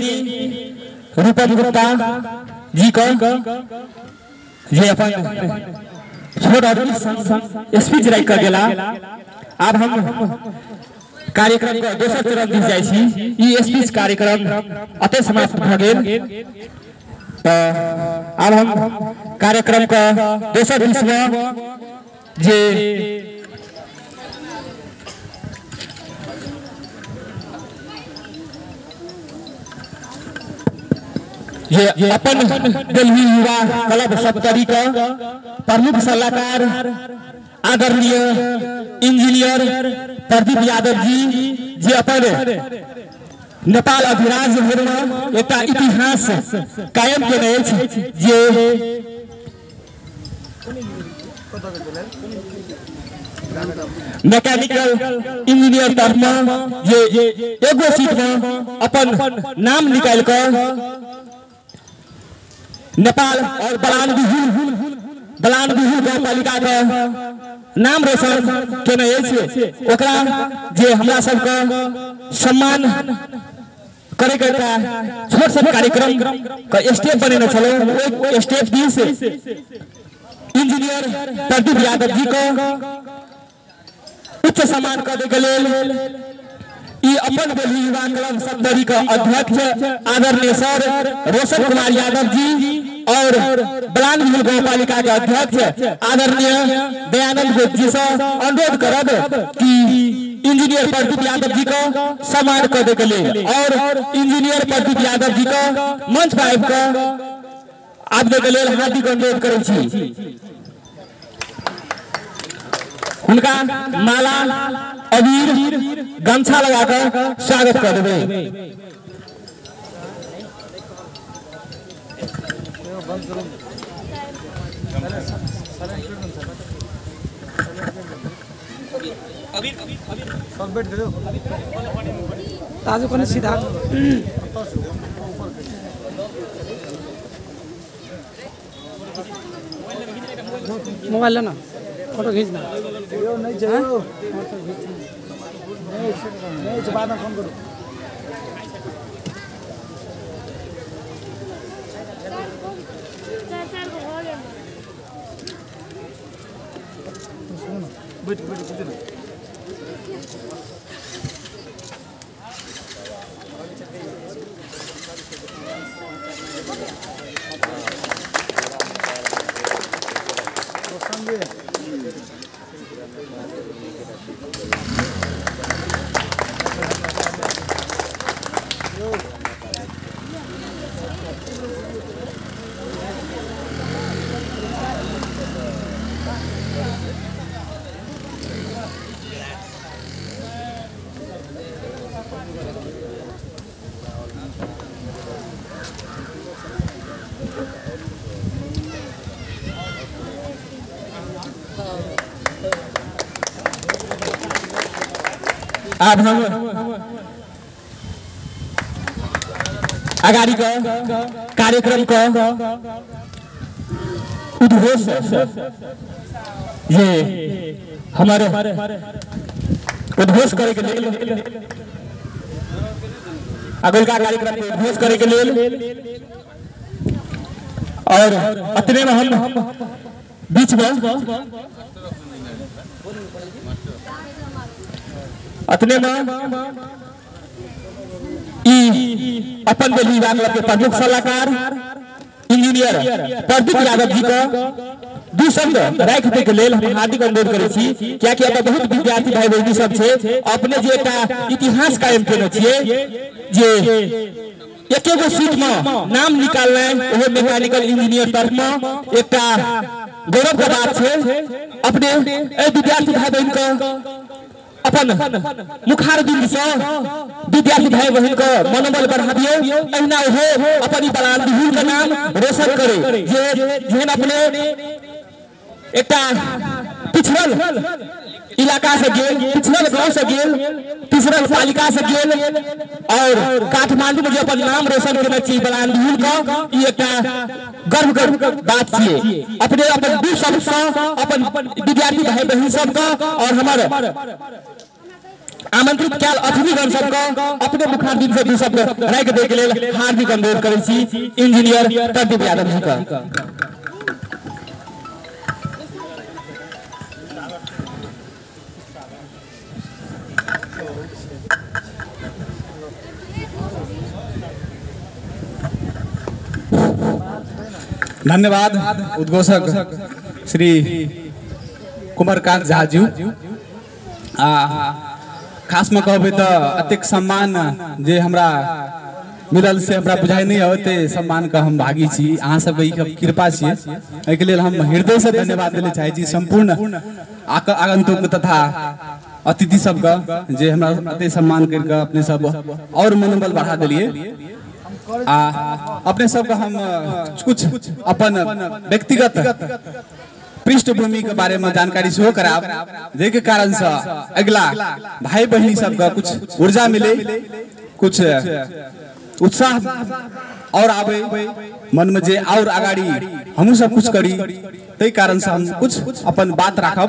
बहनी रूपम गुप्ता जी को जे अपन छोट और स्पीच राइट कर गेला। अब हम कार्यक्रम को दोसर चरण दिस जाइ छी। ई स्पीच कार्यक्रम अते समाप्त भ गेल। तो अब हम कार्यक्रम का दोसर दिस में जे ये अपन दिल्ली युवा क्लब सप्तरी का प्रमुख सलाहकार आदरणीय इंजीनियर प्रदीप यादव जी जे अपन नेपाल अधिराज में एक इतिहास कायम केने जे मैकेनिकल इंजीनियर तरफ में ये एगो सीट में अपन नाम निकाल कर नेपाल और बलान बिहुल गाँव पालिका का नाम रोशन केने ओकरा जे हमरा सबके सम्मान करे के छोट छोट कार्यक्रम का स्टेप बनेने चलो स्टेप दी से इंजीनियर प्रदीप यादव जी को उच्च सम्मान करे के लेल अपन दिल्ली युवा क्लब सप्तरी का अध्यक्ष आदरणीय सर रोशन कुमार यादव जी और बलान बिहुल गाँव पालिका के अध्यक्ष आदरणीय दयानंद गोप जी से अनुरोध करब कि इंजीनियर प्रदीप यादव जी को सम्मान करे के लिए और इंजीनियर प्रदीप यादव जी को मंच पर आबि कऽ आबे के लिए हार्दिक अनुरोध करै छी। उनका माला अबीर गमछा लगाकर स्वागत कर देवे। ताजो को सीधा मोबाइल लेना फोटो खींचना नहीं चाहिए नहीं बाद में फोन करो। बैठ बैठ अब हम अगाड़ी का कार्यक्रम का उद्घोष ये हमारे उद्घोष करे के लिए अगल का कार्यक्रम को उद्घोष करे के लिए और अतने में हम बीच में अतने में अपन दिल्ली युवा क्लब के प्रमुख सलाहकार इंजीनियर प्रदीप यादव जी को दू शब्द राख दे के लेल हम हार्दिक अनुरोध करे छी। क्या कि अब बहुत विद्यार्थी भाई बहनी सब छे अपने जे एकटा इतिहास कायम केने छिए जे एकेगो सीट में नाम निकालनाइ ओहो मैकेनिकल इंजीनियर तरफ में एकटा गौरव के बात छे। अपने ए विद्यार्थी भाई बहन को अपन मुखार बिंद से विद्यार्थी भाई बहन को मनोबल बढ़ाबियो एहिना हो अपन बलान बिहुल का नाम रोशन करे जे जेहन अपने एकटा पिछड़ल इलाका से गेल पिछड़ल गांव से गेल पिछड़ल पालिका से गेल और काठमांडू में जो अपन नाम रोशन करना चाहिए बलान बिहुल का ई एकटा गर्व के बात छिए। अपने अपन दू सब अपन विद्यार्थी भाई बहन सब का और हमारे आमंत्रित कैल अतिथिगण सबको अपने मुखारबिंद से दू शब्द राइक दे के लेल हार्दिक अनुरोध करै छी इंजीनियर प्रदीप यादव जी का। धन्यवाद उद्घोषक श्री कुमारकांत झा जी। खास में कहबे तो अतिक सम्मान जे हमरा मिलल से हमरा बुझाई नहीं होते सम्मान का हम भागी छी। अहाँ सब कृपा छी, एहि के लेल हम हृदय से धन्यवाद देले चाहे छी संपूर्ण आगंतुक तथा अतिथि सबका जे हमरा अति सम्मान करके अपने सब और मनोबल बढ़ा दिलिए। अपने सबका हम कुछ अपन व्यक्तिगत पृष्ठभूमि के बारे में जानकारी सेहो कराब, जेके कारण से अगला भाई बहनी सबका कुछ ऊर्जा मिले, कुछ उत्साह और आवे मन में जे और आगाड़ी हम सब कुछ करी। तै कारण से हम कुछ अपन बात राखब।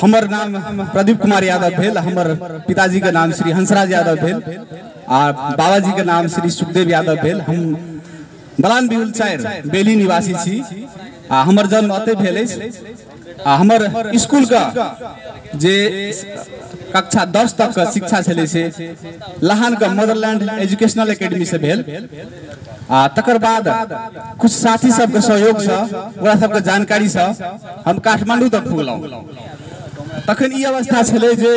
हमर नाम प्रदीप कुमार यादव भेल, हमर पिताजी के नाम श्री हंसराज यादव भेल और बाबा जी के नाम श्री सुखदेव यादव भेल। हम बलान बिहुल 4 बेली निवासी छी। हमर जन्म अते भेल अछि। हमर स्कूल का जे कक्षा 10 तक का शिक्षा छले से लहान का मदरलैंड एजुकेशनल एकेडमी से भेल। तकर बाद कुछ साथी सब के सहयोग से ओकरा सब के जानकारी से हम काठमांडू तक पुगलौ। तखन ई अवस्था छले जे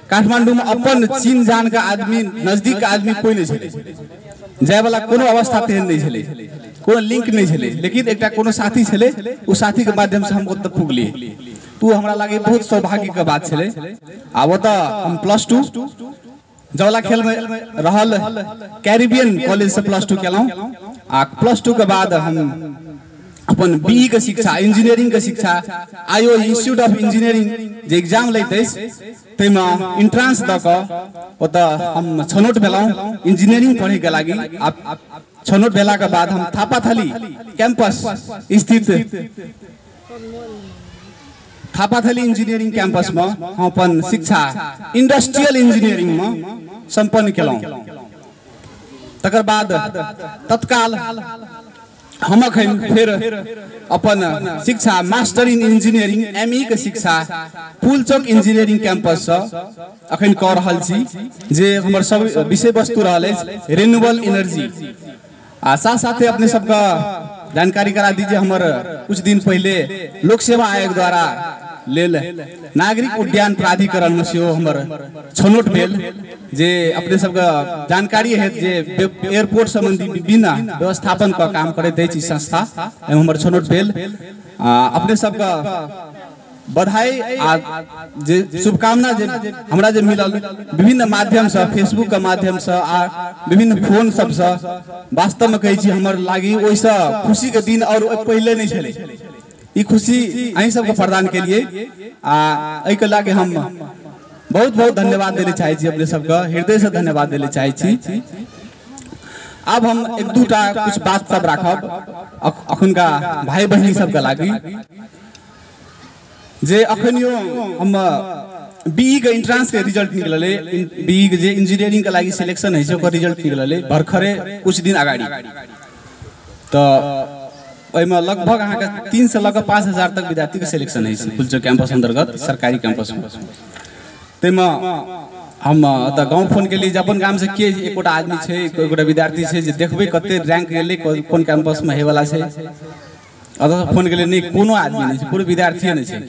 काठमांडू में अपन चीन जान का आदमी, नजदीक का आदमी कोई नहीं छले, जाय वाला कोनो अवस्था तेहन नहीं छले, कोनो लिंक नहीं छले। लेकिन एकटा कोनो साथी छले, उस साथी के माध्यम से हम ओतऽ पुगलिए। तू हमरा लागे बहुत सौभाग्य के बात छले। ओतऽ हम +2 जवला खेल में रहल कैरिबियन कॉलेज से +2 केलौ। +2 के बाद हम अपन बीई के शिक्षा, इंजीनियरिंग के शिक्षा IO institute of engineering J exam लैते तै में एंट्रेंस द क ओतऽ हम छनौट भेलौ इंजीनियरिंग पढ़े के लागी। छनौट भेला के बाद हम थापाथली कैंपस स्थित थापाथली इंजीनियरिंग कैंपस में हम अपन शिक्षा इंडस्ट्रियल इंजीनियरिंग में संपन्न केलौ। तकर बाद तत्काल हम अखन फिर अपन शिक्षा मास्टर इन इंजीनियरिंग एमई के शिक्षा फूलचौक इंजीनियरिंग कैंपस से अखन कऽ रहल छी, जे हमर सब विषय वस्तु रहल अछि रिन्यूएबल एनर्जी। साथ साथे अपने सबका जानकारी करा दीजिए, हमर कुछ दिन पहले लोक सेवा आयोग द्वारा लेल नागरिक उड्डयन प्राधिकरण में सेहो हमर छनौट भेल। जे अपने सबका जानकारी है जे एयरपोर्ट संबंधी विभिन्न व्यवस्थापन का काम करैत अछि संस्था, एवं हमर छनौट भेल। अपने सबका बधाई आ जे शुभकामना जे हमरा जे मिलल विभिन्न माध्यम से, फेसबुक के माध्यम से आ विभिन्न फोन सब से, वास्तव में कहै छी हमर लागी ओइसे खुशी के दिन और पहले नहीं छले। ई खुशी अहीं सबके प्रदान के लिए एहि के लागे हम बहुत बहुत धन्यवाद देले चाहे छी, अपने सबका हृदय से धन्यवाद देले चाहे छी। अब हम एक दूटा कुछ बात सब राखब अखुनका भाई बहनी सबके लागी। जे अखनियो हम बीई के एंट्रेंस के रिजल्ट निकलले, बीई के जे इंजीनियरिंग के लागी सिलेक्शन है से ओकर रिजल्ट निकलले भरखरे कुछ दिन आगाड़ी। तो ओइमे लगभग अहाँ के 3 से लगभग 5000 तक विद्यार्थी के सिलेक्शन है फूलचौक कैंपस अंतर्गत सरकारी कैंपस में। तैमे हम त गांव फोन के लिए अपन गाम से के एकोटा आदमी छै, एकोटा विद्यार्थी छै जे देखबे कते रैंक गेले कोन कैंपस में हे वाला छै। अतः फोन के लिए नहीं कोनो आदमी नहीं छै, पूरे विद्यार्थी नहीं छै।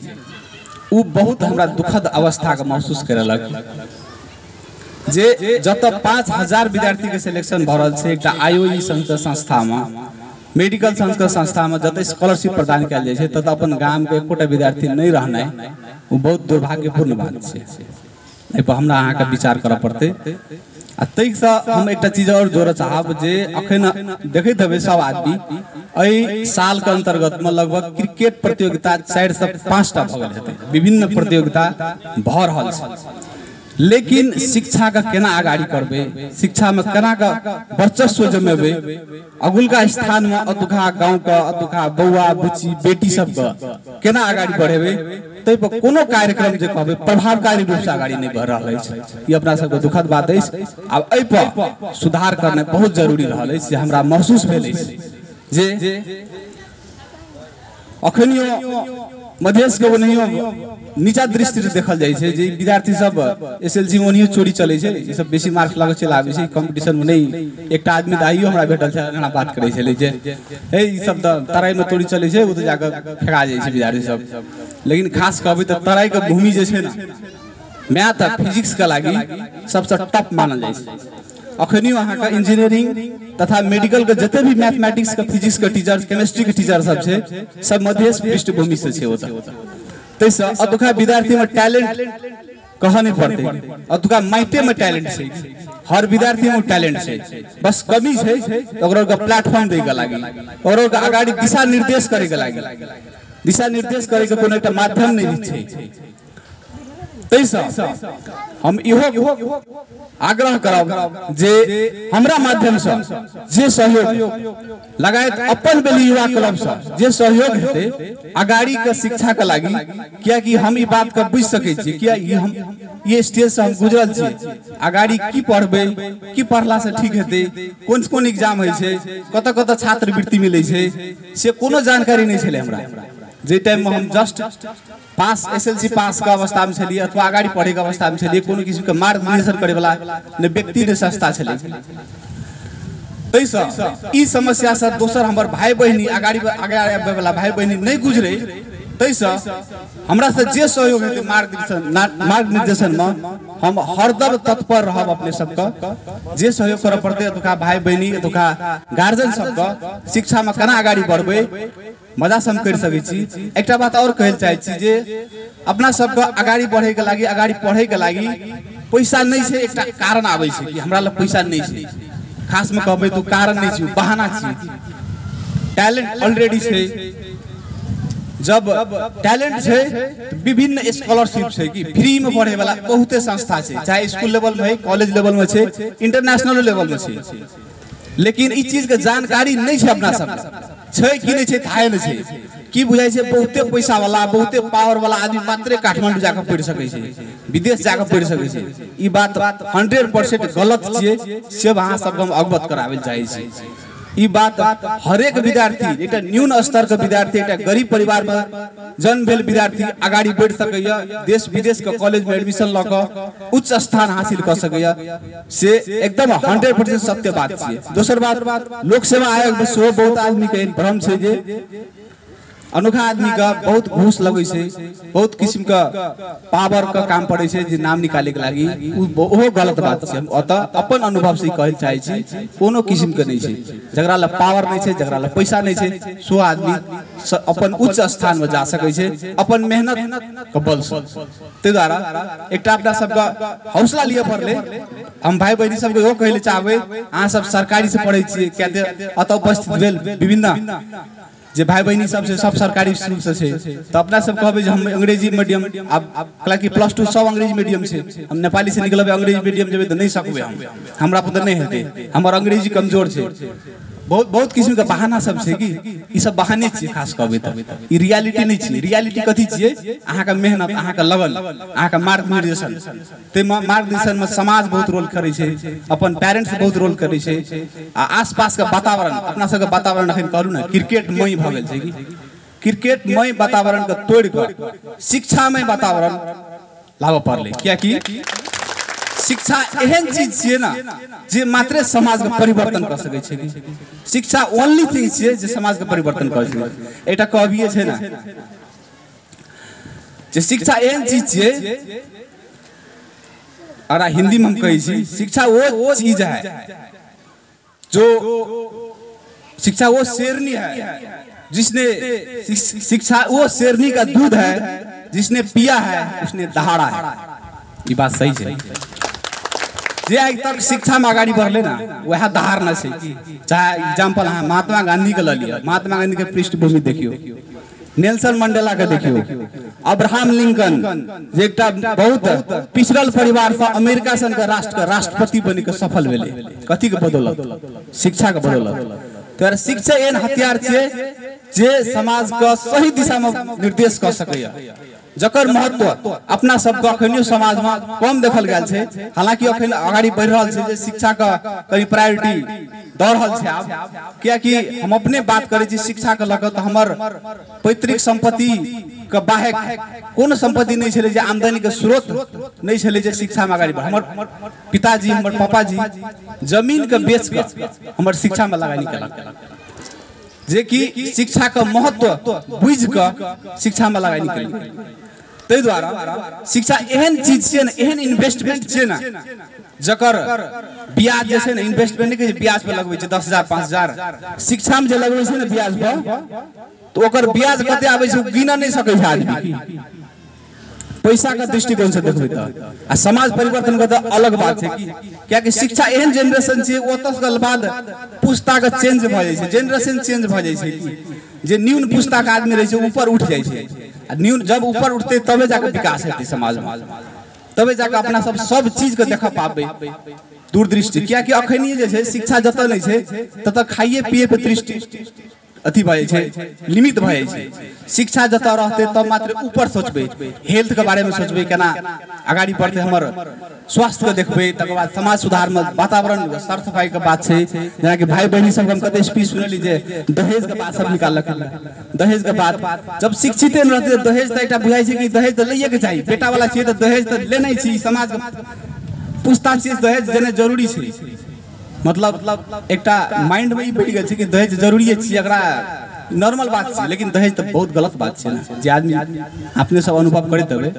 उ बहुत हमरा दुखद अवस्था के महसूस करलक जे जत 5000 विद्यार्थी के सिलेक्शन भ रहल छै एकटा आईओई संस्था में, मेडिकल संस्था में जत स्कॉलरशिप प्रदान कयल जाय छै, तत अपन गाम के एकोटा विद्यार्थी नहीं रहनाइ वो बहुत दुर्भाग्यपूर्ण बात छै। एहि पर हमरा अहाँ के विचार करऽ पड़ते। आ तै से हम एकटा चीज और जोड़ऽ चाहब जे अखन देखैत हेबै सब आदमी एहि साल के अंतर्गत में लगभग क्रिकेट प्रतियोगिता 4 से 5 टा भऽ गेल हेतै, विभिन्न प्रतियोगिता भऽ रहल छै। लेकिन शिक्षा का केना आगाड़ी करबे, शिक्षा में केना का वर्चस्व जमेबे, अगुलका स्थान में अतुका गांव का अतुका बौआ बुची बेटी सब केना आगाड़ी बढ़ेबे, तै पर कोनो कार्यक्रम जे कहबै प्रभावकारी रूप से आगाड़ी नहीं बढ़ रहल अछि। ई अपना सबके दुखद बात अछि। आब एहि पर सुधार करना बहुत जरूरी रहल अछि। जे हमरा महसूस भेल अछि जे अखनियो मधेश के ओनहियो नीचा दृष्टि से देखल जाइ छै जे विद्यार्थी सब एसएलसी में ओनहियो चोरी चलै छै। ई सब बेसी मार्क्स लागल चल आबै छै कंपटीशन में नहीं। एकटा आदमी दाइयो हमरा भेटल छै हमरा बात करै छलै जे हे ई सब तराई में चोरी चलै छै ओ त जाके फेका जाइ छै विद्यार्थी सब। लेकिन खास कहबै त तराई के भूमि जे छै ना मैथ आ फिजिक्स के लागि सबसे टॉप मानल जाइ छै। अखनियो अहाँ का इंजीनियरिंग तथा मेडिकल के जते भी मैथमेटिक्स के फिजिक्स के टीचर केमिस्ट्री के टीचर सब छै सब मधेश पृष्ठभूमि से छै। ओत तैसे अतुका विद्यार्थी में टैलेंट कह नहीं पड़ते। अतुका माइटे में टैलेंट छै। हर विद्यार्थी में टैलेंट छै। बस कमी छै ओकरा के प्लेटफॉर्म दे के लागि ओकरा के आगाड़ी दिशा निर्देश करे के लागि दिशा निर्देश करे के कोनो एकटा माध्यम नहीं छै। तैसे हम इहो आग्रह करब जे हमरा माध्यम से जे सहयोग लगायत अपन बेली युवा क्लब से जे सहयोग हेते आगाड़ी के शिक्षा के लागि किया कि हम ई बात के बुझ सकै छी किया हम ये स्टेज से हम गुजरल छी आगाड़ी की पढ़बे की पढ़ला से ठीक हेते कोन कोन एग्जाम होय छै कत कत छात्रवृत्ति मिलै छै से कोनो जानकारी नहीं छले हमरा। जे टाइम में हम जस्ट पास एसएलसी पास का अवस्था में छलिए अथवा आगाड़ी पढ़े के अवस्था में छलिए कोनो किसी के मार्गदर्शन करे वाला ने व्यक्ति ने संस्था छले। तैसे ई समस्या से दोसर हमर भाई बहिनी आगाड़ी आगे वाला भाई बहिनी नहीं गुजरे। तैसे हमरा से जे सहयोग हेते मार्ग निर्देशन में हम हरदम तत्पर रहब। अपने सबके जे सहयोग करे पड़ते अतुका भाई बहिनी अतुका गार्जियन सबके शिक्षा में केना आगाड़ी बढ़बे मजा से हम कर सकै छी। एकटा बात और कहल चाहे छी जे अपना सबके आगाड़ी बढ़े के लागि आगाड़ी पढ़े के लागि पैसा नहीं छै। एकटा कारण आबै छै कि हमरा लग पैसा नहीं छै। खास में कहबै तो कारण नहीं छै बहाना छै। टैलेंट ऑलरेडी छै। जब टैलेंट छै विभिन्न स्कॉलरशिप छै कि फ्री में पढ़े वाला बहुते संस्था छै चाहे स्कूल लेवल में है कॉलेज लेवल में छै इंटरनेशनल लेवल में छै। लेकिन ई चीज के जानकारी नहीं छै अपना सब छै कि नहीं छै थाहे नहीं छै। की बुझाई छै बहुते पैसा वाला बहुते पावर वाला आदमी मात्र काठमांडू जाके पढ़ सकै छै विदेश जाके पढ़ सकै छै। ई बात 100% गलत छियै। से अहाँ सबके हम अवगत कराबै चाहै छी। ई बात हर एक विद्यार्थी एकटा न्यून स्तर के विद्यार्थी एकटा गरीब परिवार में जन्म भेल विद्यार्थी आगाड़ी बढ़ सकैया देश विदेश के कॉलेज में एडमिशन ल क उच्च स्थान हासिल कर सकैया से एकदम 100% सत्य बात छियै। दोसर बात लोक सेवा आयोग में सेहो बहुत आदमी के भ्रम छै जे अनोखा आदमी का बहुत घूस लगे छै बहुत किस्म का पावर का काम पड़े छै जे नाम निकाले के लागि ओहो गलत बात छै। हम अत अपन अनुभव से कहै चाहै छी कोनो किस्म के नहीं छै। जकरा ल पावर नहीं छै जकरा ल पैसा नहीं छै सो आदमी अपन उच्च स्थान में जा सकै छै अपन मेहनत के बल से। तै द्वारा एकटा अपना सबका हौसला लिए पड़ले। हम भाई बहिनी सबके इहो कहले चाहबै अहाँ सब सरकारी से पढ़ै छियै क्या अत उपस्थित भेल विभिन्न जे भाई बहिनी सब से सब सरकारी स्कूल से छै तो अपना सब कहबै जे हम अंग्रेजी मीडियम अब हालांकि +2 सब अंग्रेजी मीडियम से हम नेपाली से निकलबै अंग्रेजी मीडियम जेबै त नहीं सकबै हमरा पता नहीं हेतै हमर अंग्रेजी कमजोर छै। बहुत किस्म के बहाना सब छै कि ई सब बहाने छियै। खास कहबै त ई रियलिटी नहीं छै। रियलिटी कथि छियै अहाँ के मेहनत अहाँ के लगन अहाँ के मार्गदर्शन। ते मार्गदर्शन में समाज बहुत रोल करै छै अपन पेरेंट्स बहुत रोल करै छै आ आसपास के वातावरण अपना सब के वातावरण अखन कहलु ना क्रिकेटमय भ गेल छै कि क्रिकेटमय वातावरण के तोड़ के शिक्षामय वातावरण लाबऽ पड़लै। किया कि शिक्षा एहन चीज छियै ना जे मात्र समाज के परिवर्तन कर सकै छै। शिक्षा ओनली थिंग छियै जे समाज के परिवर्तन कर सकै छै। एकटा कहबिए छै ना जे शिक्षा एहन चीज छियै और हिंदी में हम कहै छी शिक्षा वो चीज है जो शिक्षा वो शेरनी है जिसने शिक्षा वो शेरनी का दूध है जिसने पिया है उसने दहाड़ा है। ये बात सही है। जे आज तक शिक्षा में आगाड़ी बढ़ले ना वह दहाड़ न छै। चाहे एग्जांपल अहाँ महात्मा गांधी के ल लिया महात्मा गांधी के पृष्ठभूमि देखियो नेल्सन मंडेला के देखियो अब्राहम लिंकन जे एकटा बहुत पिछड़ल परिवार से अमेरिका सन के राष्ट्र के राष्ट्रपति बनि के सफल भेले कथि के बदौलत शिक्षा के बदौलत। तो शिक्षा एहन हथियार छै जे समाज के सही दिशा में निर्देश कर सकैया। जकर महत्व अपना सबके अखनियो समाज में कम देखल गेल छै। हालांकि अखन आगाड़ी बढ़ रहल छै जे शिक्षा का कहीं प्रायोरिटी दऽ रहल छै आब, कियाकि हम अपने बात करै छी शिक्षा के लऽ कऽ तऽ हमर पैतृक संपत्ति के बाहेक कोनो संपत्ति नहीं छलै जे आमदनी के स्रोत नहीं छलै जे शिक्षा में आगाड़ी बढ़। हमर पिताजी हमर पापाजी जमीन के बेच के हमर शिक्षा में लगानी केलक, जे कि शिक्षा का महत्व बुझ के शिक्षा में लगानी केलक। तै द्वारा शिक्षा एहन चीज छै, एहन इन्वेस्टमेंट छै ना, जकर ब्याज जे छै ना, इन्वेस्टमेंट नहीं कहै ब्याज पे लगबै छै 10,000 5,000, शिक्षा में जे लगबै छै ना ब्याज पे, तो ओकर ब्याज कते आबै छै गिना नहीं सकै छै आदमी। पैसा का दृष्टिकोण से देखबै त आ समाज परिवर्तन का तो अलग बात है क्या कि शिक्षा एहन जनरेशन छै ओतस के बाद पुस्ता के चेंज भ जाय छै, जनरेशन चेंज भ जाय छै जे न्यून पुस्ता के आदमी रहे छै ऊपर उठ जाय छै। आ न्यून जब ऊपर उठते तबे जाके विकास हेतै समाज में, तबे जाके अपना सब चीज के देख पाबै दूरदृष्टि। क्या कि अखनी जे छै शिक्षा जत नहीं छै तत खाइए पिए पे दृष्टि अथी भ जाय छै, लिमिट भ जाय छै। शिक्षा जत रहते तब मात्र ऊपर सोचबे, हेल्थ के बारे में सोचबे, केना आगाड़ी बढ़ते हमर स्वास्थ्य के देखबे, तकर बाद समाज सुधार में वातावरण साफ सफाई के बात छै। जेना कि भाई बहनी सब हम कते स्पीच सुनली जे दहेज के बात सब निकाललक। दहेज के बात जब शिक्षित न रहते दहेज त एकटा बुझाई छै कि दहेज त लइए के चाही, बेटा वाला छै त दहेज त लेना ही छै। समाज के पूछताछ छै दहेज देना जरूरी छै, मतलब एकटा माइंड में बैठ गेल छै कि दहेज जरूरी छै, एकरा नॉर्मल बात छै। लेकिन दहेज तो बहुत गलत बात छै ना, जे आदमी अपने सब अनुभव करैत हेबै।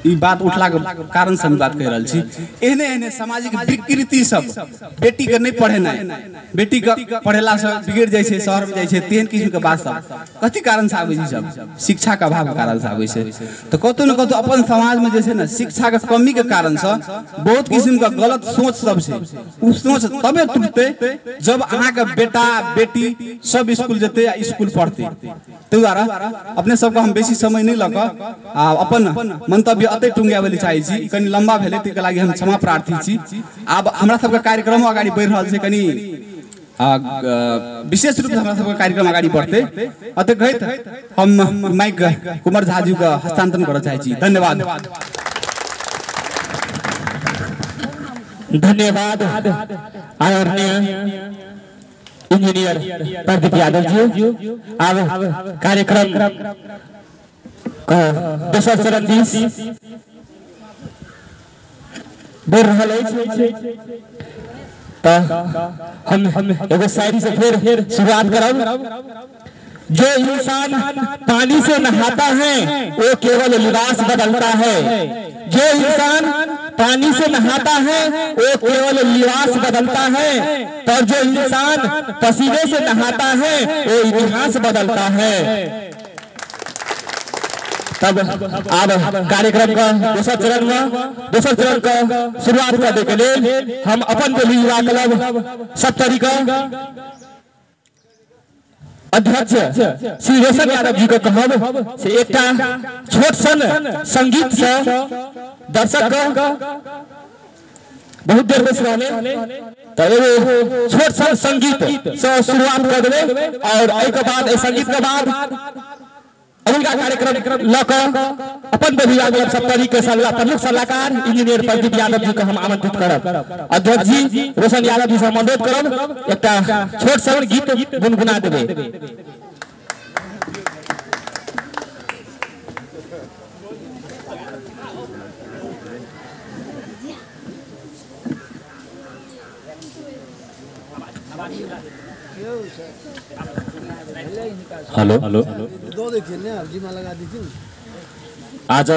ई बात उठला के कारण से हम बात कह रहल छी। एहने एहने सामाजिक विकृति सब बेटी के नहीं पढ़ेना, बेटी के पढ़ेला से बिगड़ जाय छै, शहर में जाय छै, तेहन किस्म के बात सब कथी कारण से आबै छै, सब शिक्षा के अभाव के कारण से आबै छै। तो कतौ न कतौ अपन समाज में जे छै ना शिक्षा के कमी के कारण से बहुत किस्म का गलत सोच सब छै। उ सोच तबे टूटते जब अहाँ के बेटा बेटी सब स्कूल जेते या स्कूल पढ़ते। तै द्वारा अपने सबके हम बेसी समय नहीं लग अपन मंतव्य अते टुंगाबे चाहै छी, कनी लंबा भेले तै के लागि हम क्षमा प्रार्थी छी। आब हमरा सबके कार्यक्रम आगाड़ी बढ़ रहल छै, कनी विशेष रूप से हमरा सबके कार्यक्रम आगाड़ी बढ़ते। अते कहैत हम माइक कुमार झा जी के हस्तांतरण करय चाहै छी। धन्यवाद। धन्यवाद आदरणीय इंजीनियर प्रदीप यादव जी। अब कार्यक्रम दोसर चरण दिस बढ़ रहल अछि, तो हम एगो शायरी से फिर शुरुआत करब। जो इंसान पानी से नहाता है वो केवल लिबास बदलता है, जो इंसान पानी से नहाता है वो केवल लिबास बदलता है, पर जो इंसान पसीने से नहाता है वो इतिहास बदलता है। तब अब कार्यक्रम का दोसर चरण का शुरुआत करने के लिए हम अपन दिल्ली युवा क्लब सप्तरी का अध्यक्ष श्री रोशन यादव जी को कहब से एकटा छोट सन संगीत से दर्शक बहुत देर बस रहले, तो एगो छोट सन संगीत से शुरुआत कर देबे और एहि के बाद संगीत के बाद अगला कार्यक्रम लक अपन विभाग क्लब सप्तरी के प्रमुख सलाहकार इंजीनियर प्रदीप यादव जी को हम आमंत्रित करब। अध्यक्ष जी रोशन यादव जी से अनुरोध करब एकटा छोट सन गीत गुनगुना देबे। हेलो हेलो दो देखिए ना जी में लगा दीजिए। आज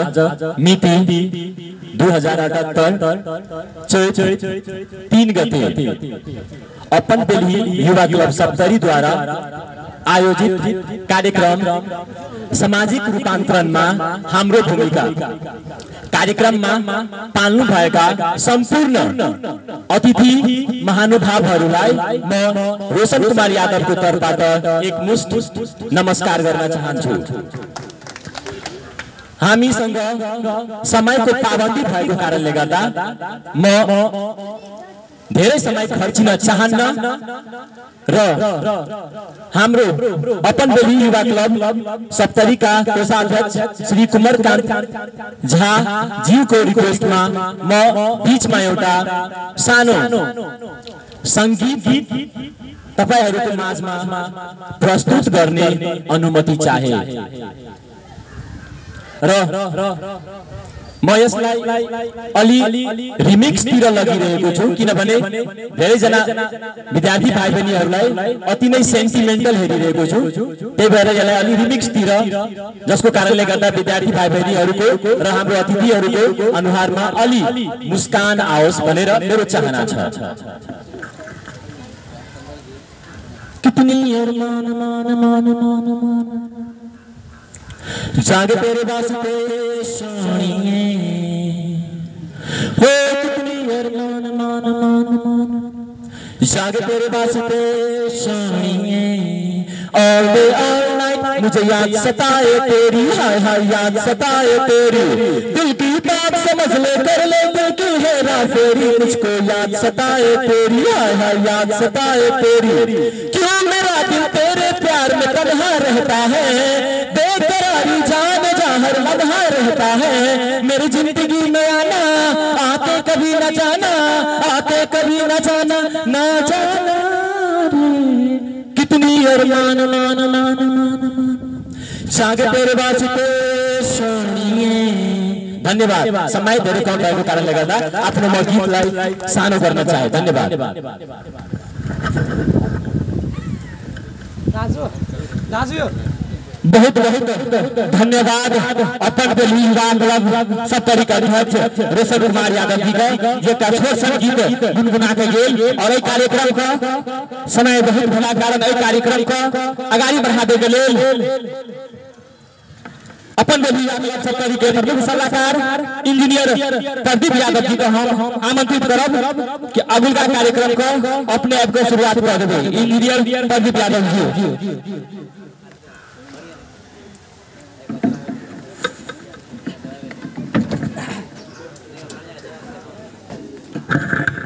मिति 2078 3 गते अपन दिल्ली युवा क्लब सप्तरी द्वारा आयोजित कार्यक्रम सामाजिक रूपांतरण में हाम्रो भूमिका कार्यक्रम में पाल्नु भएका संपूर्ण अतिथि महानुभावहरूलाई म रोशन कुमार यादव को तर्फबाट एकमुष्ट नमस्कार गर्न चाहन्छु। हामीसँग समयको पाबन्दी भएको कारणले गर्दा म धेरै समय खर्चिन चाहन्न र हाम्रो अपन बेली युवा क्लब सप्तरीका कोषाध्यक्ष श्री कुमारकान्त झा ज्यूको रिक्वेस्टमा म बीचमा एउटा सानो संगीत तपाईहरुको माझमा प्रस्तुत गर्ने अनुमति चाहे र म यसलाई अलि रिमिक्स तिर लगिरहेको छु किनभने धेरै जना विद्यार्थी भाइ बहिनीहरुलाई अति नै सेन्टिमेन्टल हेरिरहेको छु त्यही भएर यसलाई अलि रिमिक्स तिर जसको कारणले गर्दा विद्यार्थी भाइ बहिनीहरुको र हाम्रो अतिथिहरुको अनुहारमा अलि मुस्कान आओस् भनेर मेरो चाहना छ कितनी अरमान मान मान मान मान जागे तेरे वास्ते सोनिए वो कितनी अरमान मान मान मान जागे तेरे वास्ते सोनिए ऑल डे ऑल नाइट मुझे याद सताए तेरी हाय हाय याद सताए तेरी दिल की बात समझ ले कर ले दिल की हेरा फेरी मुझको याद सताए तेरी हाय हाय याद सताए तेरी क्यों मेरा दिल तेरे प्यार में तन्हा रहता है बेकरारी जान हर लम्हा रहता है मेरी जिंदगी में आना आते कभी न जाना आते कभी न जाना ना जाना रे कितनी अरमान मान मान मान मान जागे तेरे वास्ते सोनिए धन्यवाद समय धेरै कम भएको कारणले गर्दा आफ्नो म गीतलाई सानो गर्न चाहे धन्यवाद दाजु बहुत बहुत धन्यवाद अपन बेली युवा क्लब सप्तरी का अध्यक्ष रोशन कुमार यादव जी का जो छोट संगीत गुनगुना के गेल और ये कार्यक्रम का समय बहुत भला कारण ये कार्यक्रम को आगाड़ी बढ़ाबे के लेल अपन बेली युवा क्लब सप्तरी के प्रमुख सलाहकार इंजीनियर प्रदीप यादव जी को हम आमंत्रित करब कि अगुलका कार्यक्रम को अपने आप को शुरुआत कर देबे इंजीनियर प्रदीप यादव जी